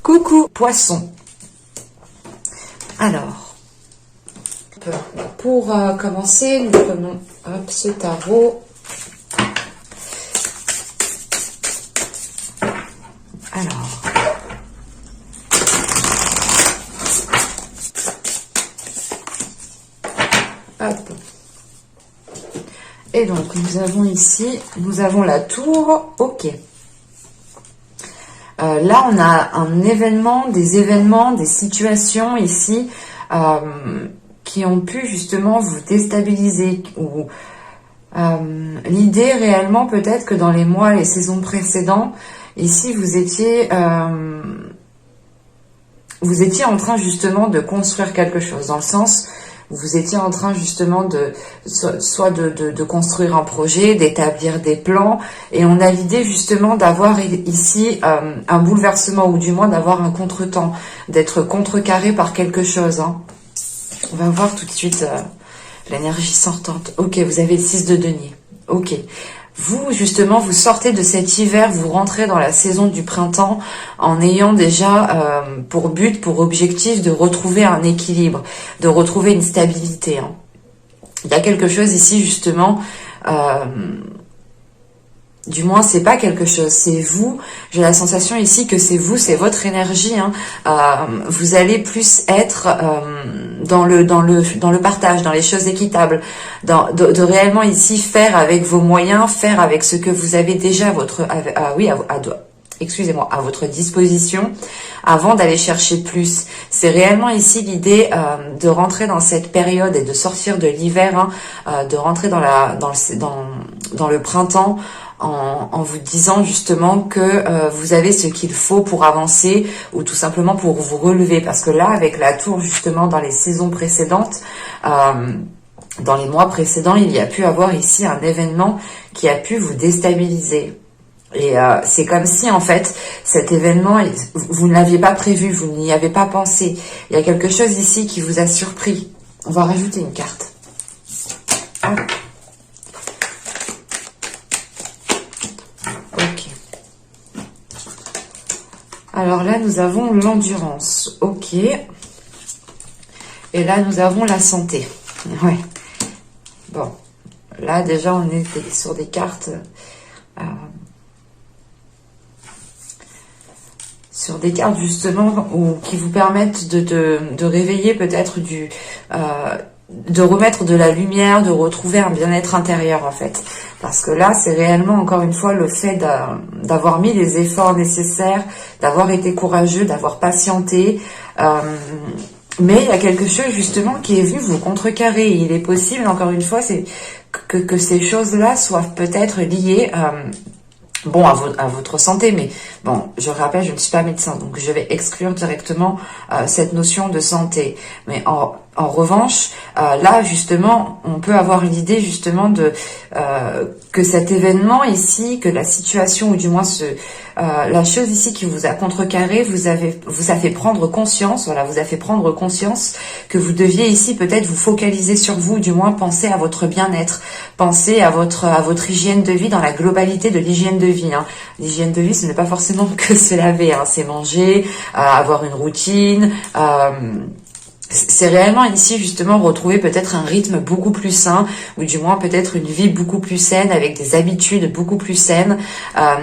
Coucou Poisson. Alors, pour commencer, nous prenons ce tarot. Alors, hop. Et donc, nous avons ici, nous avons la tour, ok. Là, on a un événement, des situations ici qui ont pu justement vous déstabiliser. Ou l'idée réellement peut-être que dans les mois, les saisons précédentes, ici vous étiez en train justement de construire quelque chose, dans le sens vous étiez en train justement de construire un projet, d'établir des plans, et on a l'idée justement d'avoir ici un bouleversement, ou du moins d'avoir un contretemps, d'être contrecarré par quelque chose. Hein. On va voir tout de suite l'énergie sortante. Ok, vous avez le 6 de denier. Ok. Vous, justement, vous sortez de cet hiver, vous rentrez dans la saison du printemps en ayant déjà pour but, pour objectif de retrouver un équilibre, de retrouver une stabilité. Hein. Il y a quelque chose ici, justement, du moins, c'est pas quelque chose, c'est vous. J'ai la sensation ici que c'est vous, c'est votre énergie. Hein. Vous allez plus être dans le partage, dans les choses équitables, de réellement ici faire avec vos moyens, faire avec ce que vous avez déjà à votre, à votre disposition, avant d'aller chercher plus. C'est réellement ici l'idée de rentrer dans cette période et de sortir de l'hiver, hein, de rentrer dans le printemps. En vous disant justement que vous avez ce qu'il faut pour avancer, ou tout simplement pour vous relever, parce que là, avec la tour justement dans les saisons précédentes, dans les mois précédents, il y a pu avoir ici un événement qui a pu vous déstabiliser. Et c'est comme si en fait cet événement, vous ne l'aviez pas prévu, vous n'y avez pas pensé. Il y a quelque chose ici qui vous a surpris. On va rajouter une carte. Ah. Alors là, nous avons l'endurance, ok. Et là, nous avons la santé. Ouais. Bon, là déjà, on est sur des cartes, justement qui vous permettent de réveiller peut-être de remettre de la lumière, de retrouver un bien-être intérieur en fait. Parce que là, c'est réellement encore une fois le fait d'avoir mis les efforts nécessaires, d'avoir été courageux, d'avoir patienté. Mais il y a quelque chose justement qui est venu vous contrecarrer. Il est possible, encore une fois, c'est que ces choses-là soient peut-être liées bon, à votre santé, mais bon, je rappelle, je ne suis pas médecin, donc je vais exclure directement cette notion de santé. Mais en revanche, là, justement, on peut avoir l'idée, justement, que cet événement ici, que la situation, ou du moins la chose ici qui vous a contrecarré, vous a fait prendre conscience, voilà, vous a fait prendre conscience que vous deviez ici peut-être vous focaliser sur vous, du moins penser à votre bien-être, penser à votre hygiène de vie dans la globalité de l'hygiène de vie. Hein. L'hygiène de vie, ce n'est pas forcément que se laver, hein, c'est manger, avoir une routine. C'est réellement ici justement retrouver peut-être un rythme beaucoup plus sain, ou du moins peut-être une vie beaucoup plus saine, avec des habitudes beaucoup plus saines,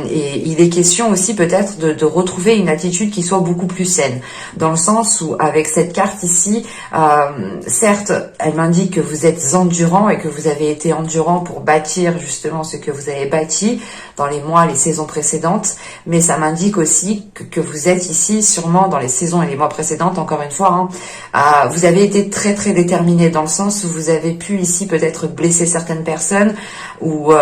et il est question aussi peut-être de retrouver une attitude qui soit beaucoup plus saine, dans le sens où avec cette carte ici, certes elle m'indique que vous êtes endurant et que vous avez été endurant pour bâtir justement ce que vous avez bâti dans les mois, les saisons précédentes, mais ça m'indique aussi que vous êtes ici sûrement dans les saisons et les mois précédentes, encore une fois, hein, vous avez été très très déterminé, dans le sens où vous avez pu ici peut-être blesser certaines personnes, ou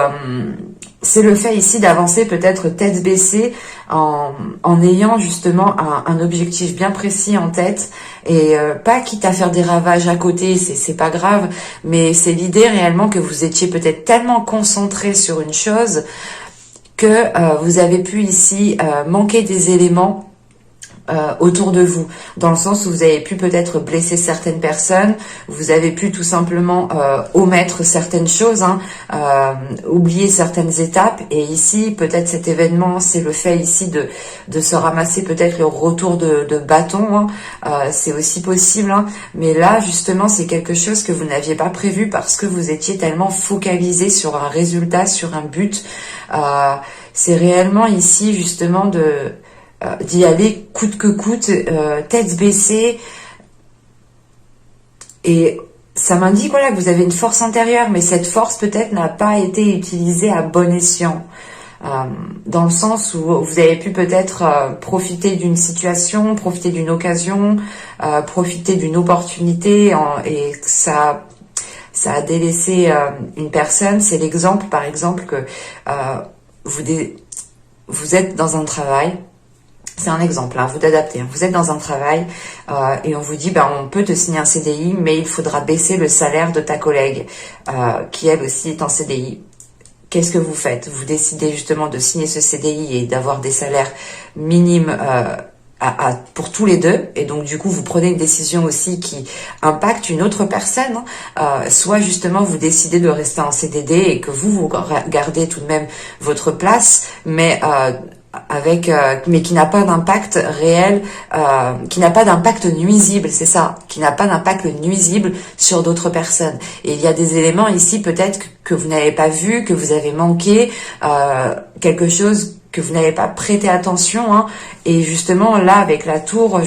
c'est le fait ici d'avancer peut-être tête baissée en ayant justement un objectif bien précis en tête, et pas quitte à faire des ravages à côté, c'est pas grave, mais c'est l'idée réellement que vous étiez peut-être tellement concentré sur une chose que vous avez pu ici manquer des éléments autour de vous, dans le sens où vous avez pu peut-être blesser certaines personnes, vous avez pu tout simplement omettre certaines choses, hein, oublier certaines étapes, et ici peut-être cet événement, c'est le fait ici de se ramasser peut-être le retour de bâton, hein, c'est aussi possible, hein, mais là justement c'est quelque chose que vous n'aviez pas prévu parce que vous étiez tellement focalisé sur un résultat, sur un but. C'est réellement ici justement d'y aller coûte que coûte, tête baissée, et ça m'indique voilà, que vous avez une force intérieure, mais cette force peut-être n'a pas été utilisée à bon escient, dans le sens où vous avez pu peut-être profiter d'une situation, profiter d'une occasion, profiter d'une opportunité, et ça a délaissé une personne. C'est l'exemple par exemple que vous êtes dans un travail. C'est un exemple, hein, vous adaptez. Hein. Vous êtes dans un travail et on vous dit, on peut te signer un CDI, mais il faudra baisser le salaire de ta collègue qui elle aussi est en CDI. Qu'est-ce que vous faites? Vous décidez justement de signer ce CDI et d'avoir des salaires minimes pour tous les deux, et donc du coup vous prenez une décision aussi qui impacte une autre personne, hein. Soit justement vous décidez de rester en CDD et que vous gardez tout de même votre place, mais mais qui n'a pas d'impact réel, qui n'a pas d'impact nuisible, c'est ça, qui n'a pas d'impact nuisible sur d'autres personnes. Et il y a des éléments ici peut-être que vous n'avez pas vu, que vous avez manqué, quelque chose que vous n'avez pas prêté attention, hein. Et justement là avec la tour,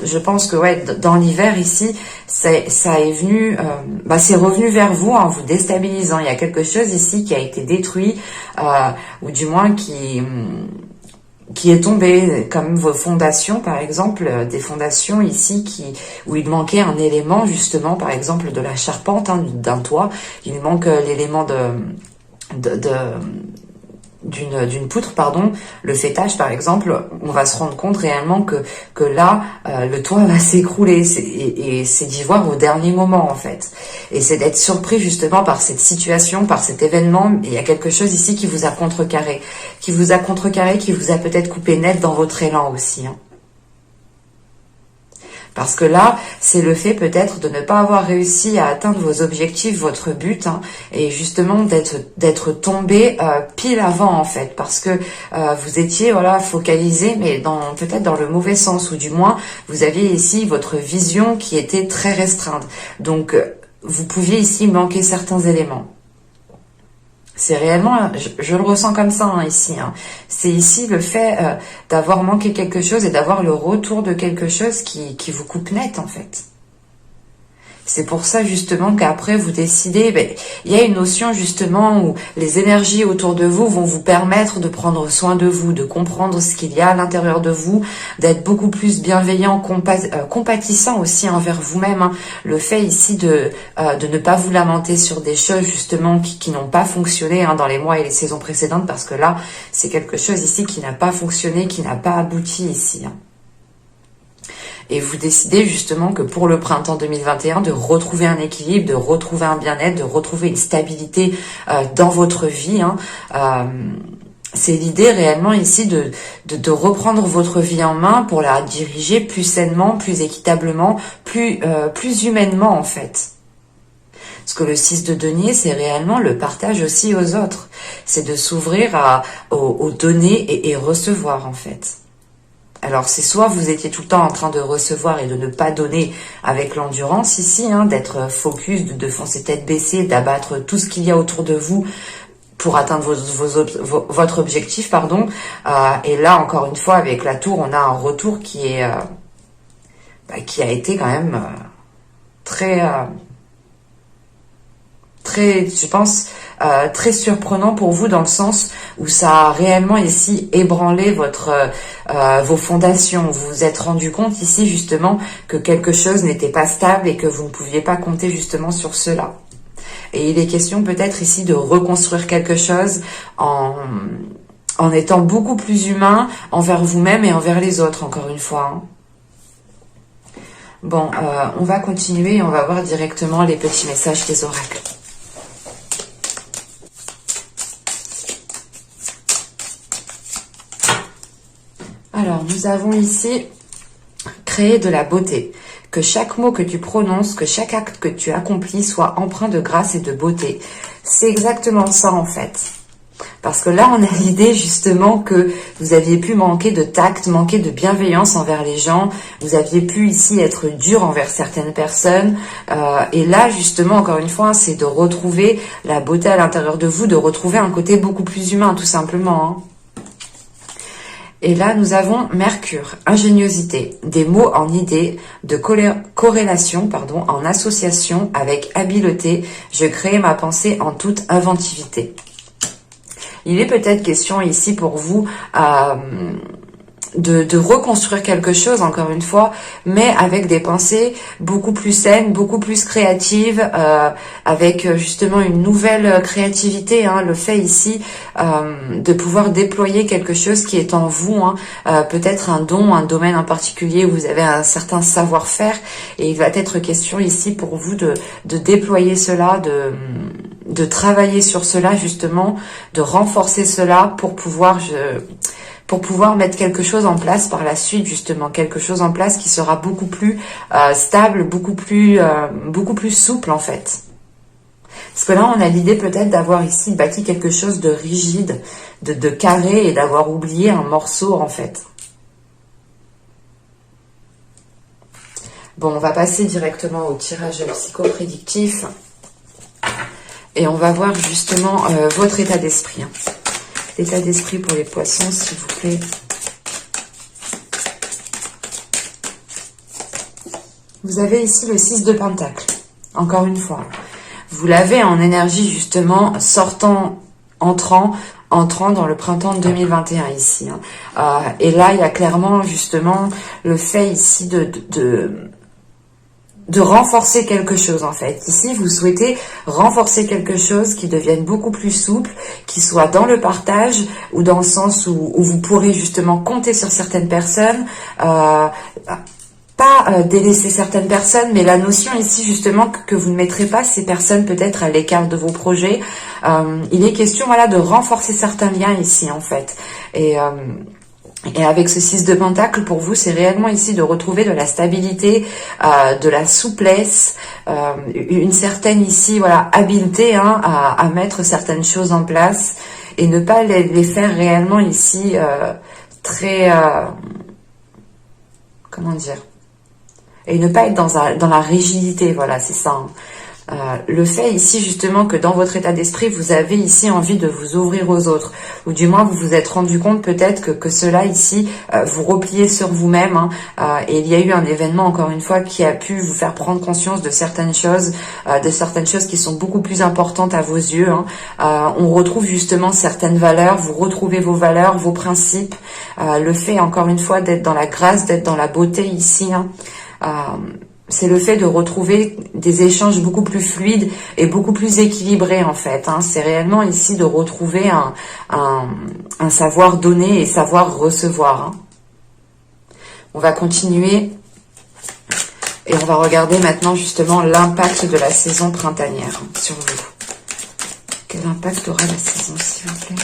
je pense que ouais, dans l'hiver ici, ça est venu, c'est revenu vers vous en vous déstabilisant. Il y a quelque chose ici qui a été détruit, ou du moins qui est tombé, comme vos fondations par exemple, des fondations ici où il manquait un élément justement, par exemple de la charpente, hein, d'un toit, il manque l'élément d'une poutre, pardon, le fêtage par exemple, on va se rendre compte réellement que là le toit va s'écrouler, et c'est d'y voir au dernier moment en fait, et c'est d'être surpris justement par cette situation, par cet événement. Il y a quelque chose ici qui vous a contrecarré, qui vous a peut-être coupé net dans votre élan aussi, hein. Parce que là, c'est le fait peut-être de ne pas avoir réussi à atteindre vos objectifs, votre but, hein, et justement d'être tombé pile avant en fait, parce que vous étiez focalisé, mais peut-être dans le mauvais sens, ou du moins vous aviez ici votre vision qui était très restreinte. Donc vous pouviez ici manquer certains éléments. C'est réellement, je le ressens comme ça, hein, ici. Hein. C'est ici le fait d'avoir manqué quelque chose et d'avoir le retour de quelque chose qui vous coupe net, en fait. C'est pour ça justement qu'après vous décidez, il y a une notion justement où les énergies autour de vous vont vous permettre de prendre soin de vous, de comprendre ce qu'il y a à l'intérieur de vous, d'être beaucoup plus bienveillant, compatissant aussi envers vous-même, hein. Le fait ici de ne pas vous lamenter sur des choses justement qui n'ont pas fonctionné, hein, dans les mois et les saisons précédentes, parce que là c'est quelque chose ici qui n'a pas fonctionné, qui n'a pas abouti ici, hein. Et vous décidez justement que pour le printemps 2021, de retrouver un équilibre, de retrouver un bien-être, de retrouver une stabilité dans votre vie, hein. C'est l'idée réellement ici de reprendre votre vie en main pour la diriger plus sainement, plus équitablement, plus humainement en fait. Parce que le 6 de denier, c'est réellement le partage aussi aux autres. C'est de s'ouvrir aux donner et recevoir en fait. Alors c'est soit vous étiez tout le temps en train de recevoir et de ne pas donner avec l'endurance ici, hein, d'être focus, de foncer tête baissée, d'abattre tout ce qu'il y a autour de vous pour atteindre votre objectif, pardon. Et là encore une fois avec la tour, on a un retour qui a été quand même très, je pense, très surprenant pour vous, dans le sens où ça a réellement ici ébranlé vos fondations. Vous vous êtes rendu compte ici justement que quelque chose n'était pas stable et que vous ne pouviez pas compter justement sur cela. Et il est question peut-être ici de reconstruire quelque chose en étant beaucoup plus humain envers vous-même et envers les autres, encore une fois, hein. Bon, on va continuer et on va voir directement les petits messages des oracles. Alors, nous avons ici créer de la beauté. Que chaque mot que tu prononces, que chaque acte que tu accomplis soit empreint de grâce et de beauté. C'est exactement ça en fait. Parce que là, on a l'idée justement que vous aviez pu manquer de tact, manquer de bienveillance envers les gens. Vous aviez pu ici être dur envers certaines personnes. Et là, justement, encore une fois, c'est de retrouver la beauté à l'intérieur de vous, de retrouver un côté beaucoup plus humain, tout simplement, hein. Et là, nous avons Mercure, ingéniosité, des mots en idée, de corrélation, en association avec habileté. Je crée ma pensée en toute inventivité. Il est peut-être question ici pour vous de reconstruire quelque chose, encore une fois, mais avec des pensées beaucoup plus saines, beaucoup plus créatives, avec justement une nouvelle créativité, hein, le fait ici de pouvoir déployer quelque chose qui est en vous, hein, peut-être un don, un domaine en particulier où vous avez un certain savoir-faire, et il va être question ici pour vous de déployer cela, de travailler sur cela justement, de renforcer cela pour pouvoir mettre quelque chose en place par la suite, justement, quelque chose en place qui sera beaucoup plus stable, beaucoup plus souple en fait. Parce que là, on a l'idée peut-être d'avoir ici bâti quelque chose de rigide, de carré, et d'avoir oublié un morceau en fait. Bon, on va passer directement au tirage psychoprédictif. Et on va voir justement votre état d'esprit. Hein. L'état d'esprit pour les poissons, s'il vous plaît. Vous avez ici le 6 de Pentacle. Encore une fois. Vous l'avez en énergie justement entrant dans le printemps de 2021 ici. Hein. Et là, il y a clairement justement le fait ici de renforcer quelque chose en fait. Ici, vous souhaitez renforcer quelque chose qui devienne beaucoup plus souple, qui soit dans le partage ou dans le sens où vous pourrez justement compter sur certaines personnes, pas délaisser certaines personnes, mais la notion ici justement que vous ne mettrez pas ces personnes peut-être à l'écart de vos projets. Il est question voilà de renforcer certains liens ici en fait. Et avec ce 6 de Pentacle, pour vous, c'est réellement ici de retrouver de la stabilité, de la souplesse, une certaine ici, voilà, habileté hein, à mettre certaines choses en place et ne pas les faire réellement ici très, comment dire, et ne pas être dans la rigidité, voilà, c'est ça. Hein. Le fait ici justement que dans votre état d'esprit vous avez ici envie de vous ouvrir aux autres, ou du moins vous vous êtes rendu compte peut-être que cela ici vous repliez sur vous-même hein, et il y a eu un événement encore une fois qui a pu vous faire prendre conscience de certaines choses qui sont beaucoup plus importantes à vos yeux hein. On retrouve justement certaines valeurs, vous retrouvez vos valeurs, vos principes, le fait encore une fois d'être dans la grâce, d'être dans la beauté ici hein. C'est le fait de retrouver des échanges beaucoup plus fluides et beaucoup plus équilibrés en fait. Hein. C'est réellement ici de retrouver un savoir donner et savoir recevoir. Hein. On va continuer et on va regarder maintenant justement l'impact de la saison printanière sur vous. Quel impact aura la saison s'il vous plaît ?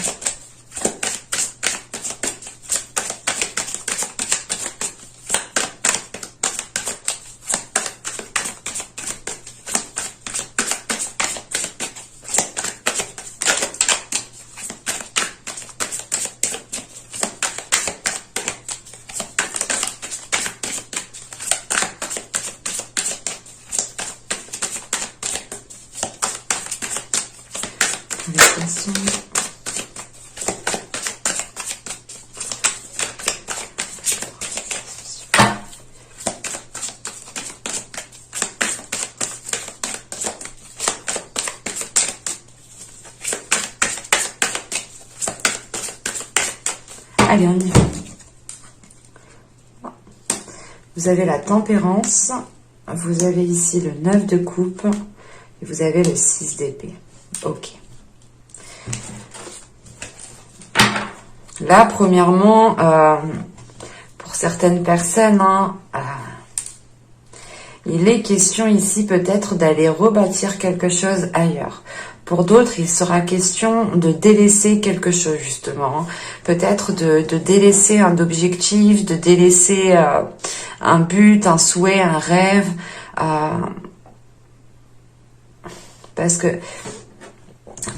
Allez, on y va. Vous avez la tempérance, vous avez ici le 9 de coupe et vous avez le 6 d'épée. Ok. Là, premièrement, pour certaines personnes, hein, il est question ici peut-être d'aller rebâtir quelque chose ailleurs. Pour d'autres, il sera question de délaisser quelque chose, justement. Hein. Peut-être de délaisser un objectif, de délaisser un but, un souhait, un rêve. Parce que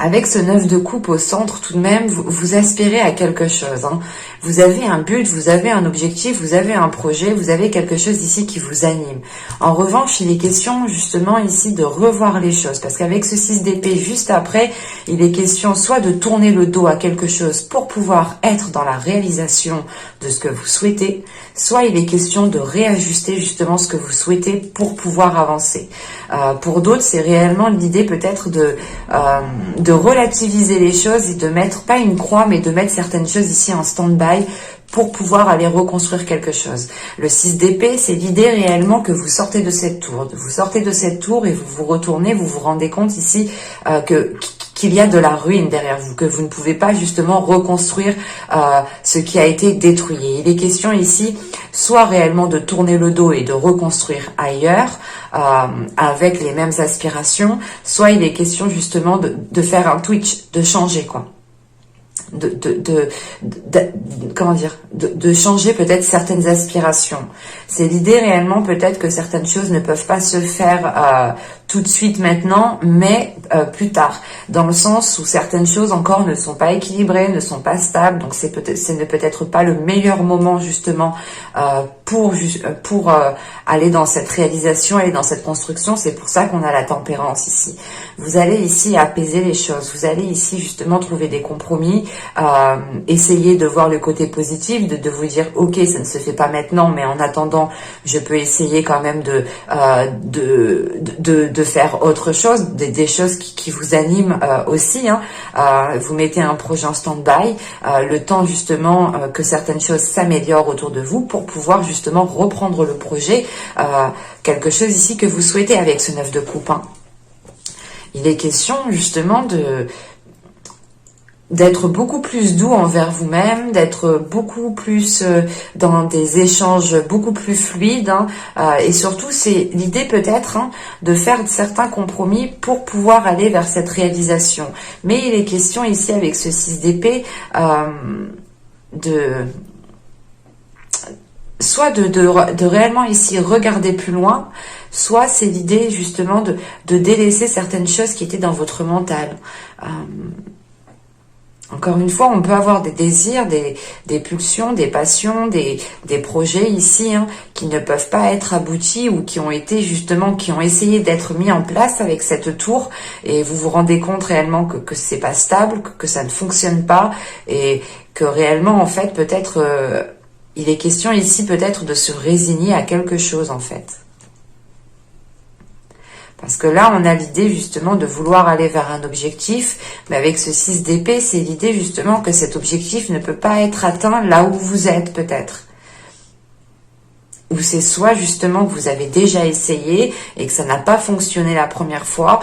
avec ce 9 de coupe au centre, tout de même, vous aspirez à quelque chose. Hein. Vous avez un but, vous avez un objectif, vous avez un projet, vous avez quelque chose ici qui vous anime. En revanche, il est question justement ici de revoir les choses. Parce qu'avec ce 6 d'épée juste après, il est question soit de tourner le dos à quelque chose pour pouvoir être dans la réalisation de ce que vous souhaitez, soit il est question de réajuster justement ce que vous souhaitez pour pouvoir avancer. Pour d'autres, c'est réellement l'idée peut-être de relativiser les choses et de mettre, pas une croix, mais de mettre certaines choses ici en stand-by pour pouvoir aller reconstruire quelque chose. Le 6 d'épée, c'est l'idée réellement que vous sortez de cette tour. Vous sortez de cette tour et vous vous retournez, vous vous rendez compte ici qu'il y a de la ruine derrière vous, que vous ne pouvez pas justement reconstruire ce qui a été détruit. Et il est question ici soit réellement de tourner le dos et de reconstruire ailleurs avec les mêmes aspirations, soit il est question justement de faire un twitch, de changer quoi. Comment dire, de changer peut-être certaines aspirations. C'est l'idée réellement peut-être que certaines choses ne peuvent pas se faire tout de suite maintenant, mais plus tard, dans le sens où certaines choses encore ne sont pas équilibrées, ne sont pas stables, donc ce n'est peut-être pas le meilleur moment justement pour aller dans cette réalisation, aller dans cette construction. C'est pour ça qu'on a la tempérance ici. Vous allez ici apaiser les choses, vous allez ici justement trouver des compromis, essayer de voir le côté positif, de vous dire ok, ça ne se fait pas maintenant, mais en attendant je peux essayer quand même de faire autre chose, des choses qui vous animent aussi. Hein. Vous mettez un projet en stand-by, le temps justement que certaines choses s'améliorent autour de vous pour pouvoir justement reprendre le projet, quelque chose ici que vous souhaitez avec ce 9 de coupe. Hein. Il est question justement d'être beaucoup plus doux envers vous-même, d'être beaucoup plus dans des échanges beaucoup plus fluides, hein, et surtout c'est l'idée peut-être de faire certains compromis pour pouvoir aller vers cette réalisation. Mais il est question ici avec ce 6 d'épée soit de réellement ici regarder plus loin, soit c'est l'idée justement de délaisser certaines choses qui étaient dans votre mental. Encore une fois, on peut avoir des désirs, des pulsions, des passions, des projets ici qui ne peuvent pas être aboutis ou qui ont été justement, qui ont essayé d'être mis en place avec cette tour et vous vous rendez compte réellement que c'est pas stable, que ça ne fonctionne pas et que réellement en fait peut-être il est question ici peut-être de se résigner à quelque chose en fait. Parce que là, on a l'idée justement de vouloir aller vers un objectif, mais avec ce 6 d'épée, c'est l'idée justement que cet objectif ne peut pas être atteint là où vous êtes peut-être. Ou c'est soit justement que vous avez déjà essayé et que ça n'a pas fonctionné la première fois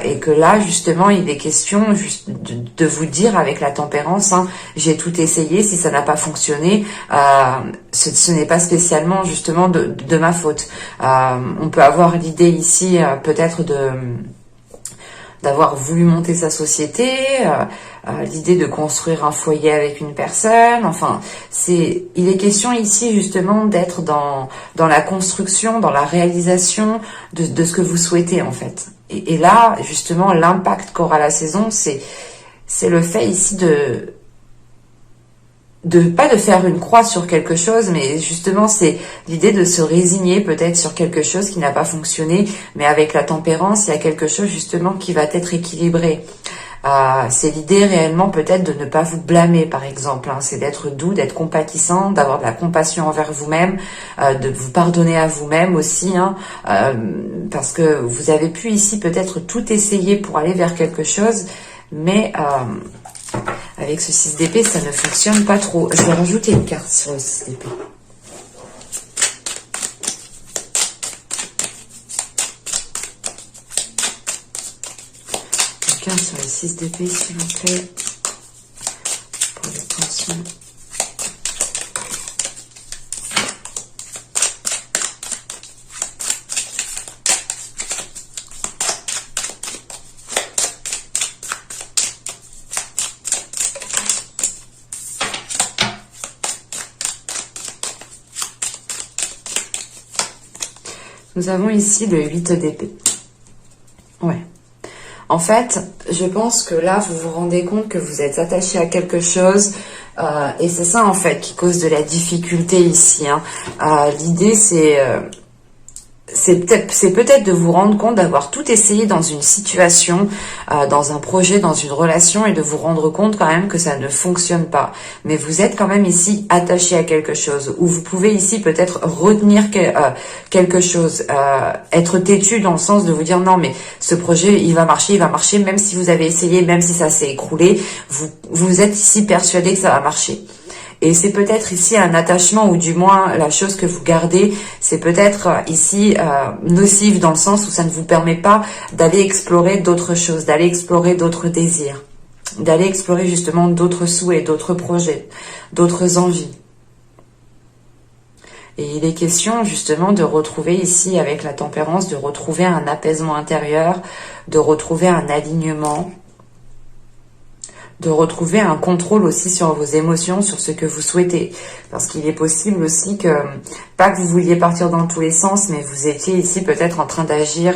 et que là justement il est question juste de vous dire avec la tempérance, j'ai tout essayé, si ça n'a pas fonctionné, ce n'est pas spécialement justement de ma faute. On peut avoir l'idée ici peut-être d'avoir voulu monter sa société, l'idée de construire un foyer avec une personne, enfin, il est question ici justement d'être dans la construction, dans la réalisation de ce que vous souhaitez en fait. Et là, justement, l'impact qu'aura la saison, c'est le fait ici pas de faire une croix sur quelque chose, mais justement c'est l'idée de se résigner peut-être sur quelque chose qui n'a pas fonctionné, mais avec la tempérance, il y a quelque chose justement qui va être équilibré. C'est l'idée réellement peut-être de ne pas vous blâmer par exemple, c'est d'être doux, d'être compatissant, d'avoir de la compassion envers vous-même, de vous pardonner à vous-même aussi, parce que vous avez pu ici peut-être tout essayer pour aller vers quelque chose, mais avec ce 6 d'épée, ça ne fonctionne pas trop. Je vais rajouter une carte sur le 6 d'épée. Une carte sur le 6 d'épée, s'il vous plaît. Pour les tensions. Nous avons ici le 8 d'épée. Ouais. En fait, je pense que là, vous vous rendez compte que vous êtes attaché à quelque chose et c'est ça, en fait, qui cause de la difficulté ici. Hein. L'idée, c'est peut-être de vous rendre compte d'avoir tout essayé dans une situation, dans un projet, dans une relation et de vous rendre compte quand même que ça ne fonctionne pas. Mais vous êtes quand même ici attaché à quelque chose ou vous pouvez ici peut-être retenir quelque chose, être têtu dans le sens de vous dire non mais ce projet il va marcher même si vous avez essayé, même si ça s'est écroulé, vous êtes ici persuadé que ça va marcher. Et c'est peut-être ici un attachement, ou du moins la chose que vous gardez, c'est peut-être ici nocif dans le sens où ça ne vous permet pas d'aller explorer d'autres choses, d'aller explorer d'autres désirs, d'aller explorer justement d'autres souhaits, d'autres projets, d'autres envies. Et il est question justement de retrouver ici avec la tempérance, de retrouver un apaisement intérieur, de retrouver un alignement, de retrouver un contrôle aussi sur vos émotions, sur ce que vous souhaitez. Parce qu'il est possible aussi que, pas que vous vouliez partir dans tous les sens, mais vous étiez ici peut-être en train d'agir,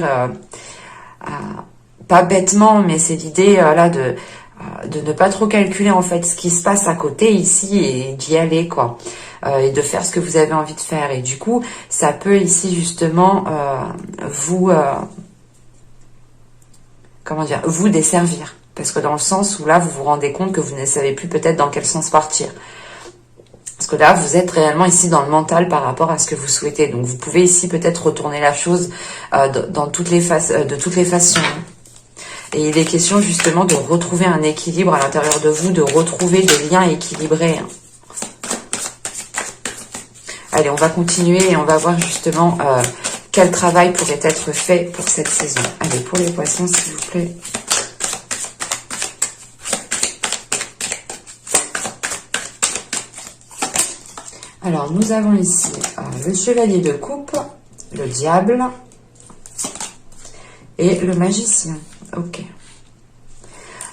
pas bêtement, mais c'est l'idée là de ne pas trop calculer en fait ce qui se passe à côté ici et d'y aller quoi. Et de faire ce que vous avez envie de faire. Et du coup, ça peut ici justement vous desservir. Parce que dans le sens où là, vous vous rendez compte que vous ne savez plus peut-être dans quel sens partir. Parce que là, vous êtes réellement ici dans le mental par rapport à ce que vous souhaitez. Donc, vous pouvez ici peut-être retourner la chose de toutes les façons. Et il est question justement de retrouver un équilibre à l'intérieur de vous, de retrouver des liens équilibrés. Allez, on va continuer et on va voir justement quel travail pourrait être fait pour cette saison. Allez, pour les poissons, s'il vous plaît. Alors, nous avons ici le chevalier de coupe, le diable et le magicien. Ok.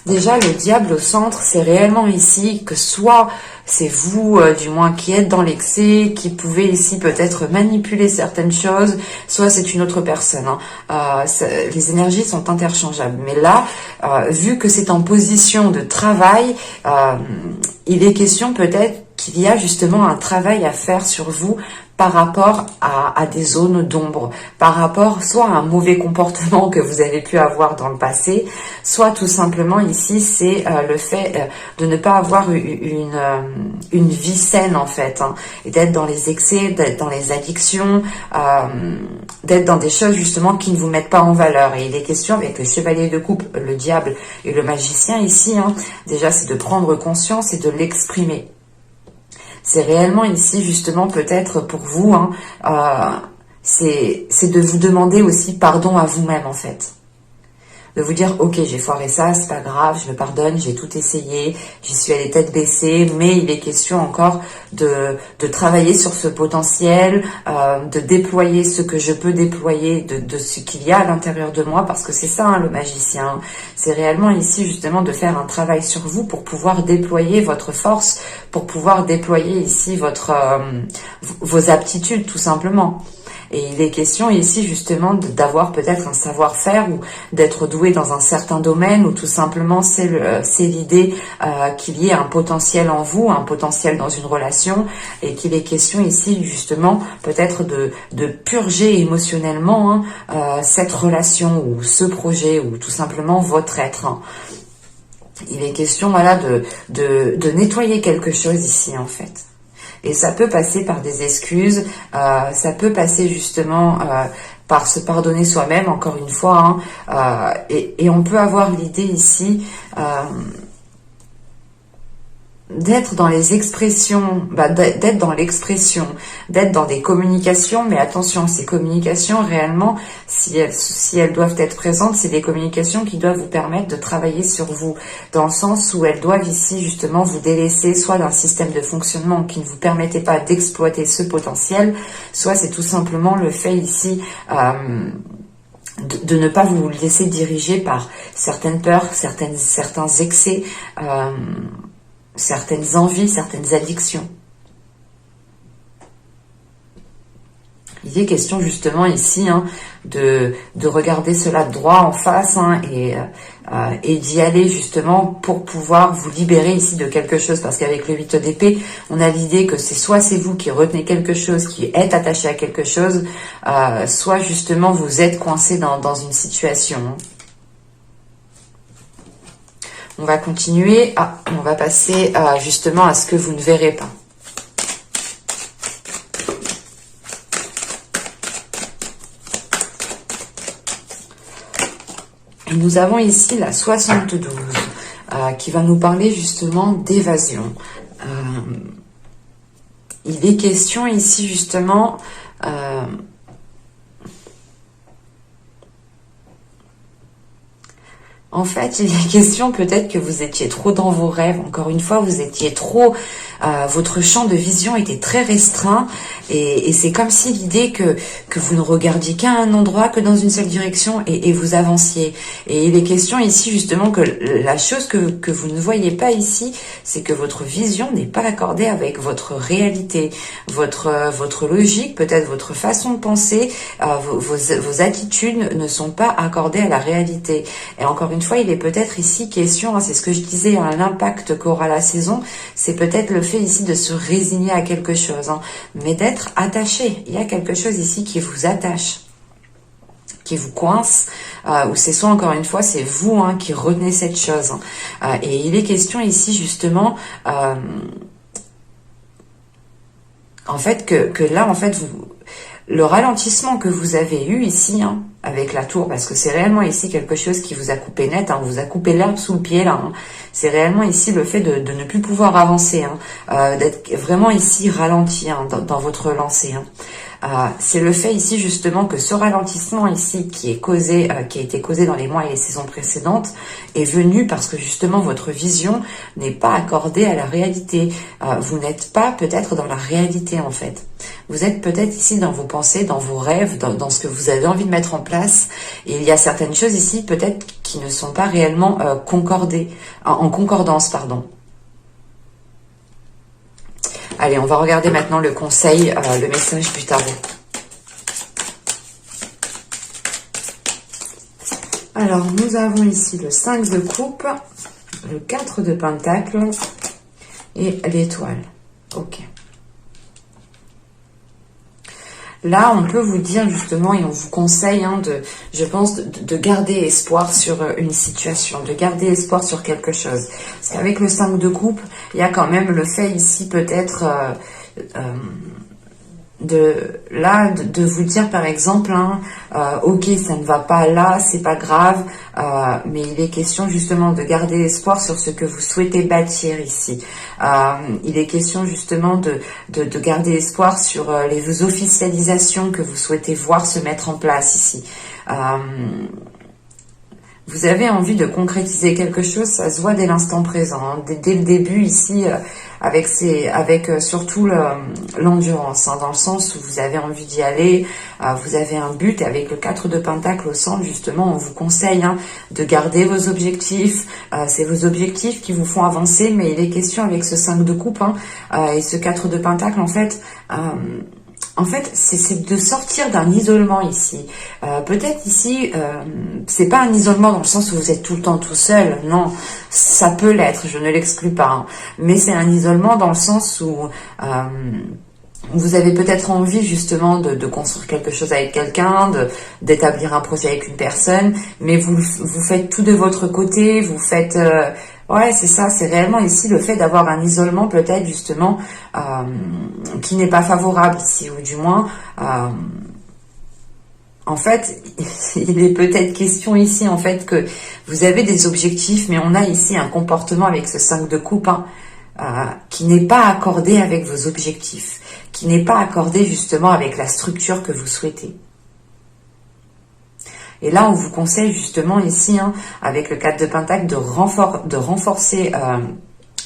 Déjà, le diable au centre, c'est réellement ici que soit c'est vous, du moins, qui êtes dans l'excès, qui pouvez ici peut-être manipuler certaines choses, soit c'est une autre personne. Hein. Les énergies sont interchangeables. Mais là, vu que c'est en position de travail, il est question peut-être qu'il y a justement un travail à faire sur vous par rapport à des zones d'ombre, par rapport soit à un mauvais comportement que vous avez pu avoir dans le passé, soit tout simplement ici c'est le fait de ne pas avoir une vie saine en fait, hein, et d'être dans les excès, d'être dans les addictions, d'être dans des choses justement qui ne vous mettent pas en valeur. Et il est question avec le chevalier de coupe, le diable et le magicien ici, hein, déjà c'est de prendre conscience et de l'exprimer. C'est réellement ici, justement, peut-être pour vous, hein, c'est de vous demander aussi pardon à vous-même, en fait. De vous dire, ok, j'ai foiré ça, c'est pas grave, je me pardonne, j'ai tout essayé, j'y suis allée tête baissée, mais il est question encore de travailler sur ce potentiel, de déployer ce que je peux déployer de ce qu'il y a à l'intérieur de moi, parce que c'est ça, hein, le magicien. C'est réellement ici, justement, de faire un travail sur vous pour pouvoir déployer votre force, pour pouvoir déployer ici vos aptitudes, tout simplement. Et il est question ici justement d'avoir peut-être un savoir-faire ou d'être doué dans un certain domaine, ou tout simplement c'est l'idée qu'il y ait un potentiel en vous, un potentiel dans une relation, et qu'il est question ici justement peut-être de purger émotionnellement, hein, cette relation ou ce projet ou tout simplement votre être. Hein. Il est question voilà de nettoyer quelque chose ici en fait. Et ça peut passer par des excuses, ça peut passer justement par se pardonner soi-même, encore une fois, hein, et on peut avoir l'idée ici d'être dans les expressions, d'être dans l'expression, d'être dans des communications, mais attention, ces communications réellement, si elles doivent être présentes, c'est des communications qui doivent vous permettre de travailler sur vous, dans le sens où elles doivent ici justement vous délaisser soit d'un système de fonctionnement qui ne vous permettait pas d'exploiter ce potentiel, soit c'est tout simplement le fait ici de ne pas vous laisser diriger par certaines peurs, certains excès, certaines envies, certaines addictions. Il est question justement ici de regarder cela droit en face et d'y aller justement pour pouvoir vous libérer ici de quelque chose. Parce qu'avec le 8 d'épée, on a l'idée que c'est vous qui retenez quelque chose, qui êtes attaché à quelque chose, soit justement vous êtes coincé dans une situation. On va continuer. On va passer justement à ce que vous ne verrez pas. Et nous avons ici la 72 qui va nous parler justement d'évasion. Il est question ici justement en fait, il est question peut-être que vous étiez trop dans vos rêves. Encore une fois, vous étiez trop... votre champ de vision était très restreint. Et c'est comme si l'idée que vous ne regardiez qu'à un endroit, que dans une seule direction, et vous avanciez. Et il est question ici justement que la chose que vous ne voyez pas ici, c'est que votre vision n'est pas accordée avec votre réalité. Votre logique, peut-être votre façon de penser, vos attitudes ne sont pas accordées à la réalité. Et encore une fois, il est peut-être ici question, c'est ce que je disais, l'impact qu'aura la saison, c'est peut-être le fait ici de se résigner à quelque chose, mais d'être attaché. Il y a quelque chose ici qui vous attache, qui vous coince, ou c'est soit encore une fois, c'est vous qui retenez cette chose. Et il est question ici justement, en fait, que là, en fait, le ralentissement que vous avez eu ici, avec la tour, parce que c'est réellement ici quelque chose qui vous a coupé net, vous a coupé l'herbe sous le pied là. C'est réellement ici le fait de ne plus pouvoir avancer, d'être vraiment ici ralenti dans votre lancée. C'est le fait ici justement que ce ralentissement ici qui a été causé dans les mois et les saisons précédentes est venu parce que justement votre vision n'est pas accordée à la réalité. Vous n'êtes pas peut-être dans la réalité en fait. Vous êtes peut-être ici dans vos pensées, dans vos rêves, dans ce que vous avez envie de mettre en place. Et il y a certaines choses ici peut-être qui ne sont pas réellement en concordance, pardon. Allez, on va regarder maintenant le conseil, le message du tarot. Alors, nous avons ici le 5 de coupe, le 4 de pentacle et l'étoile. Ok. Là, on peut vous dire justement, et on vous conseille, je pense, de garder espoir sur une situation, de garder espoir sur quelque chose. Parce qu'avec le 5 de coupe, il y a quand même le fait ici peut-être de vous dire par exemple, ok, ça ne va pas là, c'est pas grave, mais il est question justement de garder espoir sur ce que vous souhaitez bâtir ici. Il est question justement de garder espoir sur les officialisations que vous souhaitez voir se mettre en place ici. Vous avez envie de concrétiser quelque chose, ça se voit dès l'instant présent, dès le début ici, avec surtout l'endurance, dans le sens où vous avez envie d'y aller, vous avez un but, et avec le 4 de pentacle au centre, justement, on vous conseille de garder vos objectifs, c'est vos objectifs qui vous font avancer, mais il est question avec ce 5 de coupe et ce 4 de pentacle, en fait, c'est de sortir d'un isolement ici. Peut-être ici, c'est pas un isolement dans le sens où vous êtes tout le temps tout seul. Non, ça peut l'être, je ne l'exclus pas. Mais c'est un isolement dans le sens où vous avez peut-être envie justement de construire quelque chose avec quelqu'un, d'établir un projet avec une personne, mais vous faites tout de votre côté, vous faites... ouais, c'est ça, c'est réellement ici le fait d'avoir un isolement peut-être justement qui n'est pas favorable ici, ou du moins, en fait, il est peut-être question ici en fait que vous avez des objectifs, mais on a ici un comportement avec ce 5 de coupe qui n'est pas accordé avec vos objectifs, qui n'est pas accordé justement avec la structure que vous souhaitez. Et là, on vous conseille justement ici, avec le 4 de pentacle, de renforcer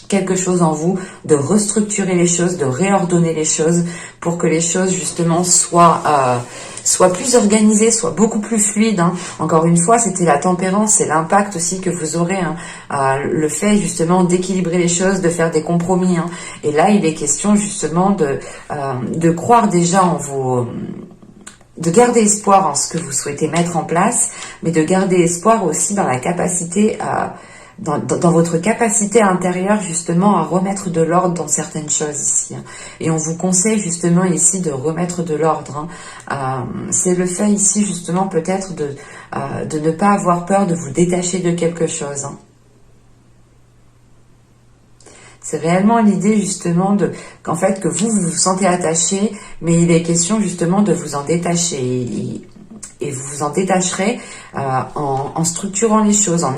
quelque chose en vous, de restructurer les choses, de réordonner les choses pour que les choses justement soient plus organisées, soient beaucoup plus fluides. Encore une fois, c'était la tempérance, c'est l'impact aussi que vous aurez, le fait justement d'équilibrer les choses, de faire des compromis. Et là, il est question justement de croire déjà en garder espoir en ce que vous souhaitez mettre en place, mais de garder espoir aussi dans la capacité dans votre capacité intérieure justement à remettre de l'ordre dans certaines choses ici. Et on vous conseille justement ici de remettre de l'ordre. C'est le fait ici justement peut-être de ne pas avoir peur de vous détacher de quelque chose. C'est réellement l'idée justement qu'en fait que vous vous sentez attaché, mais il est question justement de vous en détacher. Et vous vous en détacherez en structurant les choses, en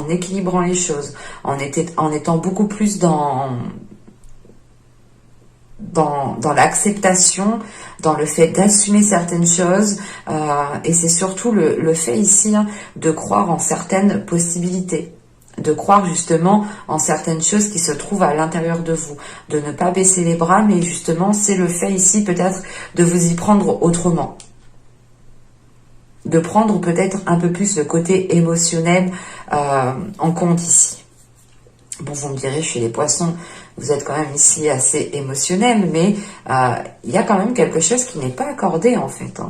équilibrant les choses, en étant beaucoup plus dans l'acceptation, dans le fait d'assumer certaines choses. Et c'est surtout le fait ici de croire en certaines possibilités. De croire justement en certaines choses qui se trouvent à l'intérieur de vous, de ne pas baisser les bras, mais justement c'est le fait ici peut-être de vous y prendre autrement, de prendre peut-être un peu plus le côté émotionnel en compte ici. Bon, vous me direz, chez les poissons, vous êtes quand même ici assez émotionnel, mais il y a quand même quelque chose qui n'est pas accordé en fait.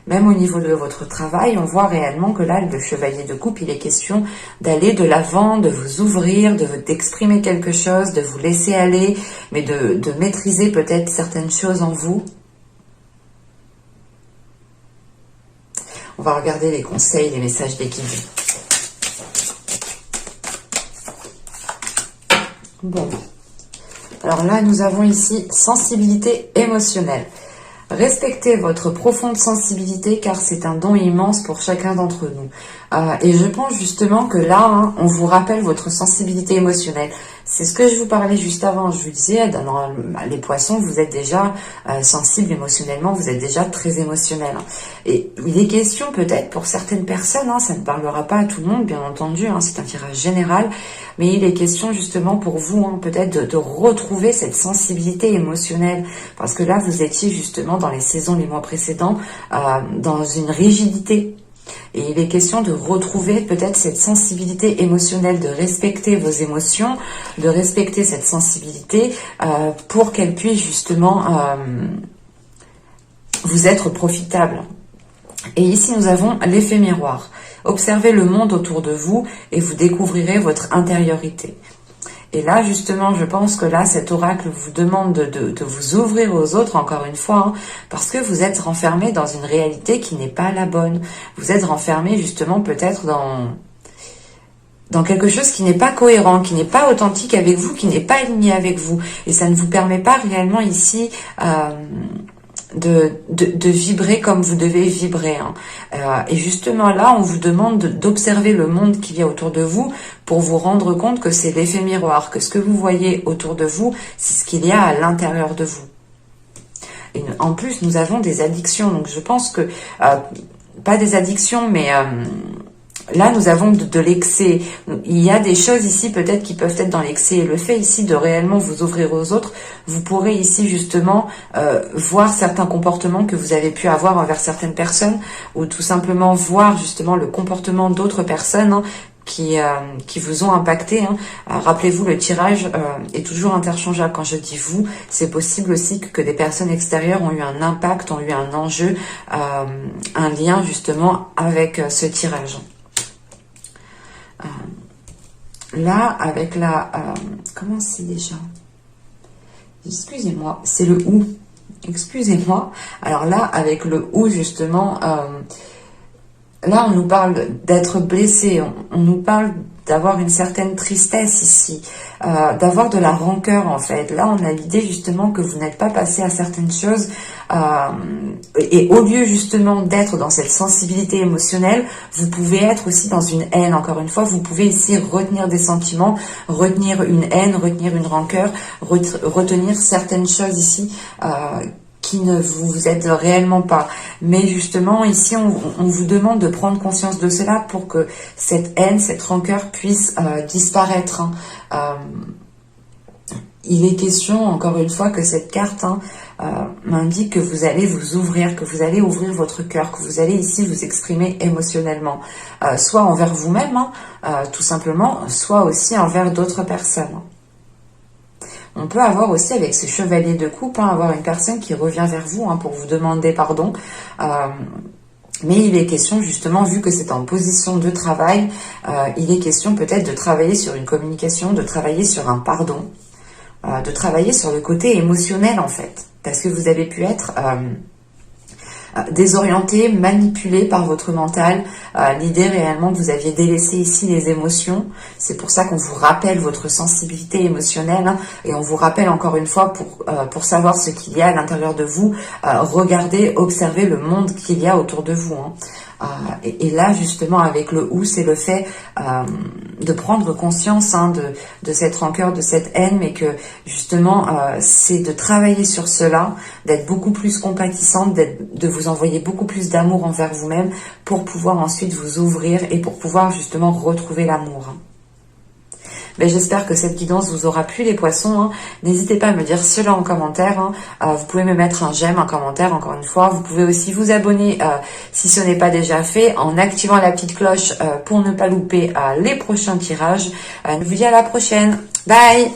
Même au niveau de votre travail, on voit réellement que là, le chevalier de coupe, il est question d'aller de l'avant, de vous ouvrir, d'exprimer quelque chose, de vous laisser aller, mais de maîtriser peut-être certaines choses en vous. On va regarder les conseils, les messages d'équilibre. Bon. Alors là, nous avons ici sensibilité émotionnelle. Respectez votre profonde sensibilité car c'est un don immense pour chacun d'entre nous. Et je pense justement que là, on vous rappelle votre sensibilité émotionnelle. C'est ce que je vous parlais juste avant. Je vous disais, dans les poissons, vous êtes déjà sensible émotionnellement, vous êtes déjà très émotionnel. Et il est question peut-être pour certaines personnes, ça ne parlera pas à tout le monde, bien entendu, c'est un tirage général, mais il est question justement pour vous, peut-être de retrouver cette sensibilité émotionnelle. Parce que là, vous étiez justement dans les saisons, les mois précédents, dans une rigidité. Et il est question de retrouver peut-être cette sensibilité émotionnelle, de respecter vos émotions, de respecter cette sensibilité pour qu'elle puisse justement vous être profitable. Et ici, nous avons l'effet miroir. Observez le monde autour de vous et vous découvrirez votre intériorité. Et là, justement, je pense que là, cet oracle vous demande de vous ouvrir aux autres, encore une fois, parce que vous êtes renfermé dans une réalité qui n'est pas la bonne. Vous êtes renfermé, justement, peut-être dans quelque chose qui n'est pas cohérent, qui n'est pas authentique avec vous, qui n'est pas aligné avec vous. Et ça ne vous permet pas réellement ici de vibrer comme vous devez vibrer. Et justement là, on vous demande d'observer le monde qu'il y a autour de vous pour vous rendre compte que c'est l'effet miroir, que ce que vous voyez autour de vous, c'est ce qu'il y a à l'intérieur de vous. Et en plus, nous avons des addictions, donc je pense que, pas des addictions, mais là, nous avons de l'excès. Il y a des choses ici peut-être qui peuvent être dans l'excès. Et le fait ici de réellement vous ouvrir aux autres, vous pourrez ici justement voir certains comportements que vous avez pu avoir envers certaines personnes ou tout simplement voir justement le comportement d'autres personnes qui vous ont impacté. Rappelez-vous, le tirage est toujours interchangeable. Quand je dis vous, c'est possible aussi que des personnes extérieures ont eu un impact, ont eu un enjeu, un lien justement avec ce tirage. Là, avec la... comment c'est déjà? Excusez-moi, c'est le ou. Excusez-moi. Alors là, avec le ou, justement, là, on nous parle d'être blessé. On nous parle d'avoir une certaine tristesse ici, d'avoir de la rancœur en fait. Là, on a l'idée justement que vous n'êtes pas passé à certaines choses et au lieu justement d'être dans cette sensibilité émotionnelle, vous pouvez être aussi dans une haine. Encore une fois, vous pouvez ici retenir des sentiments, retenir une haine, retenir une rancœur, retenir certaines choses ici qui ne vous aident réellement pas. Mais justement, ici, on vous demande de prendre conscience de cela pour que cette haine, cette rancœur puisse disparaître. Il est question, encore une fois, que cette carte m'indique que vous allez vous ouvrir, que vous allez ouvrir votre cœur, que vous allez ici vous exprimer émotionnellement, soit envers vous-même, tout simplement, soit aussi envers d'autres personnes. On peut avoir aussi avec ce chevalier de coupe, avoir une personne qui revient vers vous pour vous demander pardon. Mais il est question justement, vu que c'est en position de travail, il est question peut-être de travailler sur une communication, de travailler sur un pardon, de travailler sur le côté émotionnel en fait. Parce que vous avez pu être désorienté, manipulé par votre mental, l'idée réellement que vous aviez délaissé ici les émotions. C'est pour ça qu'on vous rappelle votre sensibilité émotionnelle et on vous rappelle encore une fois pour savoir ce qu'il y a à l'intérieur de vous, regardez, observez le monde qu'il y a autour de vous. Et là justement avec le ou, c'est le fait de prendre conscience de cette rancœur, de cette haine, mais que justement c'est de travailler sur cela, d'être beaucoup plus compatissante, de vous envoyer beaucoup plus d'amour envers vous-même pour pouvoir ensuite vous ouvrir et pour pouvoir justement retrouver l'amour. J'espère que cette guidance vous aura plu les poissons. N'hésitez pas à me dire cela en commentaire. Vous pouvez me mettre un j'aime, un commentaire encore une fois. Vous pouvez aussi vous abonner si ce n'est pas déjà fait en activant la petite cloche pour ne pas louper les prochains tirages. Je vous dis à la prochaine. Bye!